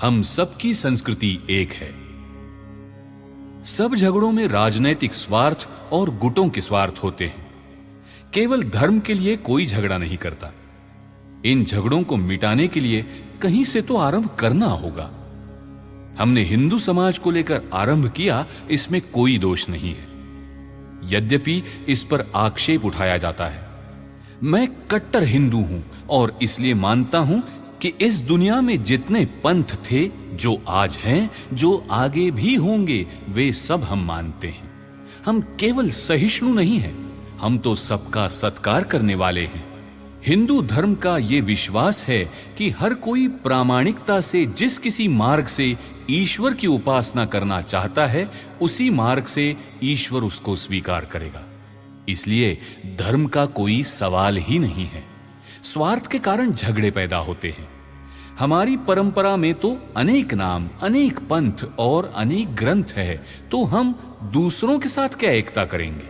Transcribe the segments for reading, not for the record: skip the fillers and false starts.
हम सबकी संस्कृति एक है। सब झगड़ों में राजनैतिक स्वार्थ और गुटों के स्वार्थ होते हैं। केवल धर्म के लिए कोई झगड़ा नहीं करता। इन झगड़ों को मिटाने के लिए कहीं से तो आरंभ करना होगा। हमने हिंदू समाज को लेकर आरंभ किया, इसमें कोई दोष नहीं है। यद्यपि इस पर आक्षेप उठाया जाता है। मैं कट्टर हिंदू हूं और इसलिए मानता हूं कि इस दुनिया में जितने पंथ थे, जो आज हैं, जो आगे भी होंगे, वे सब हम मानते हैं। हम केवल सहिष्णु नहीं हैं, हम तो सबका सत्कार करने वाले हैं। हिंदू धर्म का ये विश्वास है कि हर कोई प्रामाणिकता से जिस किसी मार्ग से ईश्वर की उपासना करना चाहता है, उसी मार्ग से ईश्वर उसको स्वीकार करेगा। इसलिए धर्म का कोई सवाल ही नहीं है। स्वार्थ के कारण झगड़े पैदा होते हैं। हमारी परंपरा में तो अनेक नाम, अनेक पंथ और अनेक ग्रंथ है, तो हम दूसरों के साथ क्या एकता करेंगे?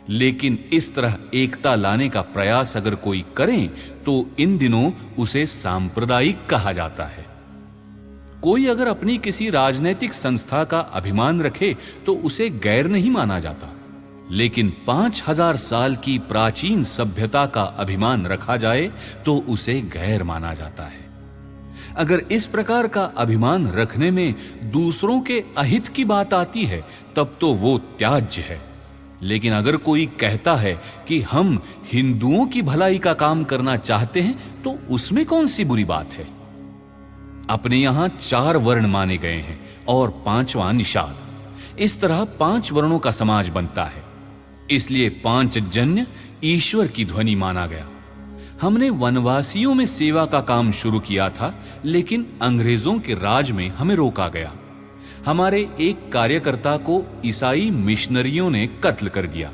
लेकिन इस तरह एकता लाने का प्रयास अगर कोई करे तो इन दिनों उसे सांप्रदायिक कहा जाता है। कोई अगर अपनी किसी राजनैतिक संस्था का अभिमान रखे तो उसे गैर नहीं माना जाता। लेकिन 5000 साल की प्राचीन सभ्यता का अभिमान रखा जाए तो उसे गैर माना जाता है। अगर इस प्रकार का अभिमान रखने में दूसरों के अहित की बात आती है, तब तो वो त्याज्य है। लेकिन अगर कोई कहता है कि हम हिंदुओं की भलाई का काम करना चाहते हैं, तो उसमें कौन सी बुरी बात है? अपने यहां 4 वर्ण माने गए हैं और 5वां निषाद। इस तरह 5 वर्णों का समाज बनता है। इसलिए 5 जन्य ईश्वर की ध्वनि माना गया। हमने वनवासियों में सेवा का काम शुरू किया था, लेकिन अंग्रेजों के राज में हमें रोका गया। हमारे एक कार्यकर्ता को ईसाई मिशनरियों ने कत्ल कर दिया।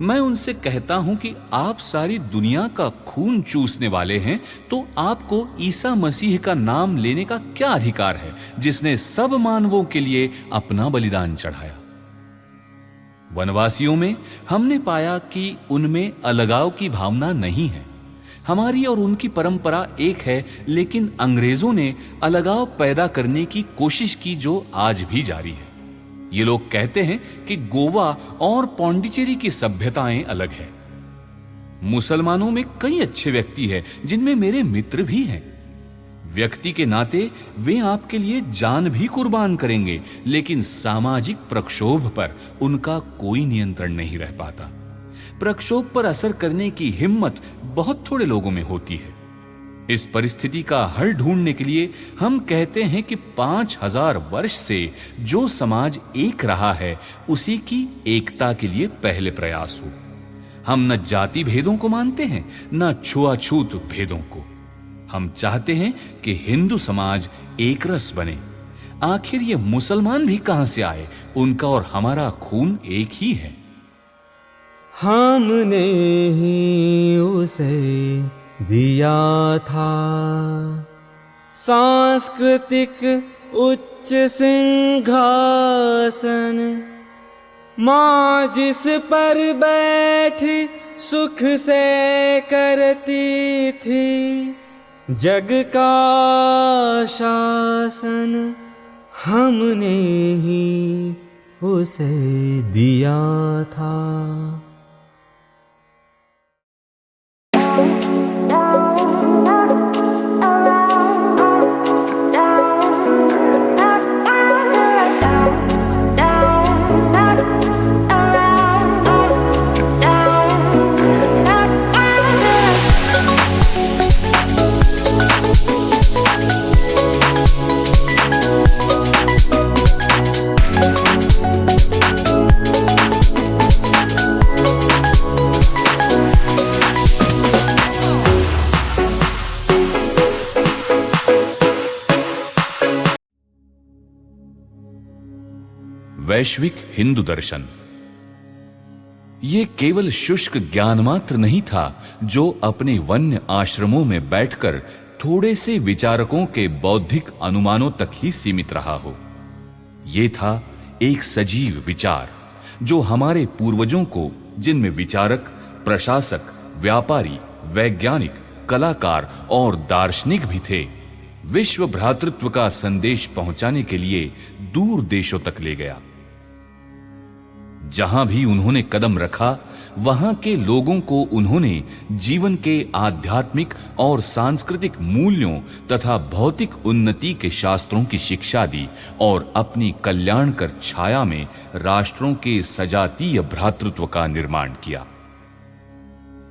मैं उनसे कहता हूं कि आप सारी दुनिया का खून चूसने वाले हैं, तो आपको ईसा मसीह का नाम लेने का क्या अधिकार है, जिसने सब मानवों के लिए अपना बलिदान चढ़ाया? वनवासियों में हमने पाया कि उनमें अलगाव की भावना नहीं है। हमारी और उनकी परंपरा एक है, लेकिन अंग्रेजों ने अलगाव पैदा करने की कोशिश की, जो आज भी जारी है। ये लोग कहते हैं कि गोवा और पौंडीचेरी की सभ्यताएं अलग है। मुसलमानों में कई अच्छे व्यक्ति हैं, जिनमें मेरे मित्र भी हैं। व्यक्ति के नाते वे आपके लिए जान भी कुर्बान करेंगे, लेकिन सामाजिक प्रक्षोभ पर उनका कोई नियंत्रण नहीं रह पाता। प्रक्षोभ पर असर करने की हिम्मत बहुत थोड़े लोगों में होती है। इस परिस्थिति का हल ढूंढने के लिए हम कहते हैं कि 5000 वर्ष से जो समाज एक रहा है, उसी की एकता के लिए पहले प्रयास हो। हम न जाति भेदों को मानते हैं, न छुआछूत भेदों को। हम चाहते हैं कि हिंदू समाज एक रस बने। आखिर ये मुसलमान भी कहां से आए? उनका और हमारा खून एक ही है। हमने ही उसे दिया था सांस्कृतिक उच्च सिंहासन, माँ जिस पर बैठी सुख से करती थी जग का शासन। हमने ही उसे दिया था। वैश्विक हिंदू दर्शन ये केवल शुष्क ज्ञान मात्र नहीं था, जो अपने वन्य आश्रमों में बैठकर थोड़े से विचारकों के बौद्धिक अनुमानों तक ही सीमित रहा हो। ये था एक सजीव विचार, जो हमारे पूर्वजों को, जिनमें विचारक, प्रशासक, व्यापारी, वैज्ञानिक, कलाकार और दार्शनिक भी थे, विश्व भ्रातृत्व का संदेश पहुंचाने के लिए दूर देशों तक ले गया। जहां भी उन्होंने कदम रखा, वहां के लोगों को उन्होंने जीवन के आध्यात्मिक और सांस्कृतिक मूल्यों तथा भौतिक उन्नति के शास्त्रों की शिक्षा दी और अपनी कल्याणकर छाया में राष्ट्रों के सजातीय भ्रातृत्व का निर्माण किया।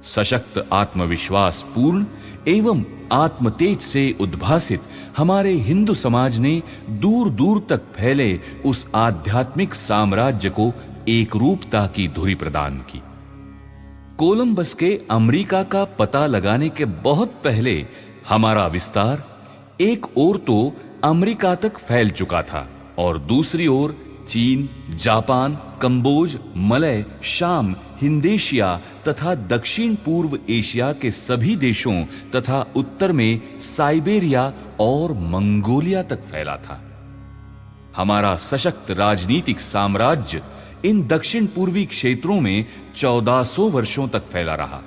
सशक्त, आत्मविश्वास पूर्ण एवं आत्मतेज से उद्भासित हमारे हिंदू समाज ने दूर दूर तक फैले उस आध्यात्मिक साम्राज्य को एक रूपता की धुरी प्रदान की। कोलंबस के अमेरिका का पता लगाने के बहुत पहले हमारा विस्तार एक ओर तो अमेरिका तक फैल चुका था और दूसरी ओर चीन, जापान, कंबोज, मलय, शाम, हिंदेशिया तथा दक्षिण पूर्व एशिया के सभी देशों तथा उत्तर में साइबेरिया और मंगोलिया तक फैला था। हमारा सशक्त राजनीतिक साम्राज्य इन दक्षिण पूर्वी क्षेत्रों में 1400 वर्षों तक फैला रहा।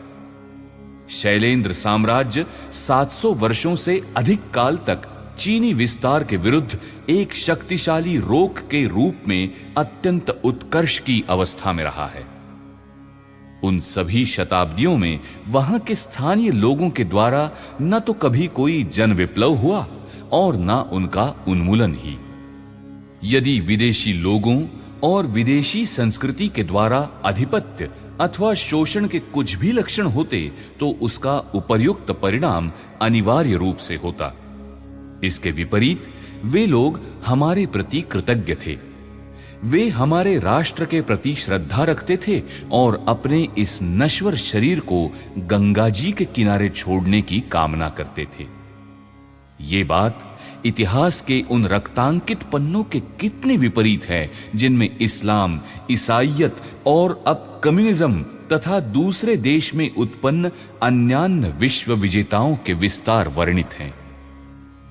शैलेंद्र साम्राज्य 700 वर्षों से अधिक काल तक चीनी विस्तार के विरुद्ध एक शक्तिशाली रोक के रूप में अत्यंत उत्कर्ष की अवस्था में रहा है। उन सभी शताब्दियों में वहां के स्थानीय लोगों के द्वारा न तो कभी कोई जन विप्लव हुआ और न उनका उन्मूलन ही। यदि विदेशी लोगों और विदेशी संस्कृति के द्वारा आधिपत्य अथवा शोषण के कुछ भी लक्षण होते तो उसका उपर्युक्त परिणाम अनिवार्य रूप से होता। इसके विपरीत वे लोग हमारे प्रति कृतज्ञ थे। वे हमारे राष्ट्र के प्रति श्रद्धा रखते थे और अपने इस नश्वर शरीर को गंगा जी के किनारे छोड़ने की कामना करते थे। ये बात इतिहास के उन रक्तांकित पन्नों के कितने विपरीत है जिनमें इस्लाम, ईसाईयत और अब कम्युनिज्म तथा दूसरे देश में उत्पन्न अन्यान्य विश्व विजेताओं के विस्तार वर्णित हैं।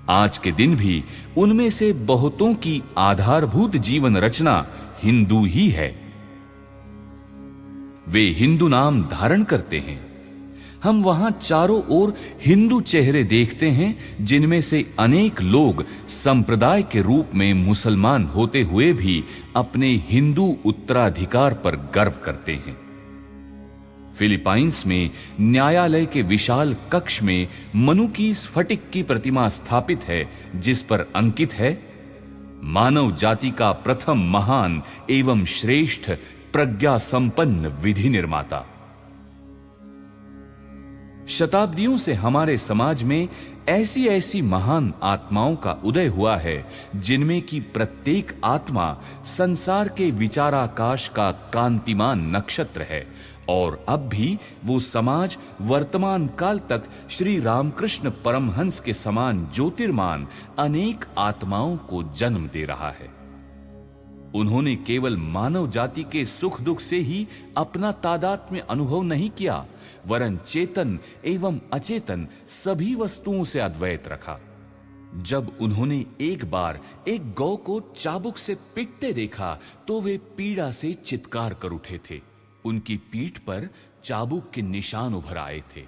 आज के दिन भी उनमें से बहुतों की आधारभूत जीवन रचना हिंदू ही है। वे हिंदू नाम धारण करते हैं। हम वहां चारों ओर हिंदू चेहरे देखते हैं जिनमें से अनेक लोग संप्रदाय के रूप में मुसलमान होते हुए भी अपने हिंदू उत्तराधिकार पर गर्व करते हैं। फिलीपाइंस में न्यायालय के विशाल कक्ष में मनु की स्फटिक की प्रतिमा स्थापित है जिस पर अंकित है, मानव जाति का प्रथम महान एवं श्रेष्ठ प्रज्ञा संपन्न विधि निर्माता। शताब्दियों से हमारे समाज में ऐसी ऐसी महान आत्माओं का उदय हुआ है जिनमें की प्रत्येक आत्मा संसार के विचाराकाश का कांतिमान नक्षत्र है और अब भी वो समाज वर्तमान काल तक श्री रामकृष्ण परमहंस के समान ज्योतिर्मान अनेक आत्माओं को जन्म दे रहा है। उन्होंने केवल मानव जाति के सुख दुख से ही अपना तादात्म्य अनुभव नहीं किया, वरन चेतन एवं अचेतन सभी वस्तुओं से अद्वैत रखा। जब उन्होंने एक बार एक गौ को चाबुक से पीटते देखा तो वे पीड़ा से चित्कार कर उठे थे। उनकी पीठ पर चाबुक के निशान उभर आए थे।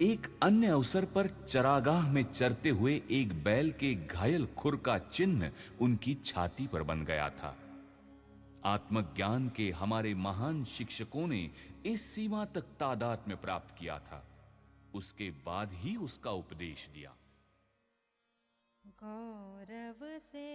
एक अन्य अवसर पर चरागाह में चरते हुए एक बैल के घायल खुर का चिन्ह उनकी छाती पर बन गया था। आत्मज्ञान के हमारे महान शिक्षकों ने इस सीमा तक तादात्म्य प्राप्त किया था। उसके बाद ही उसका उपदेश दिया। गौरव से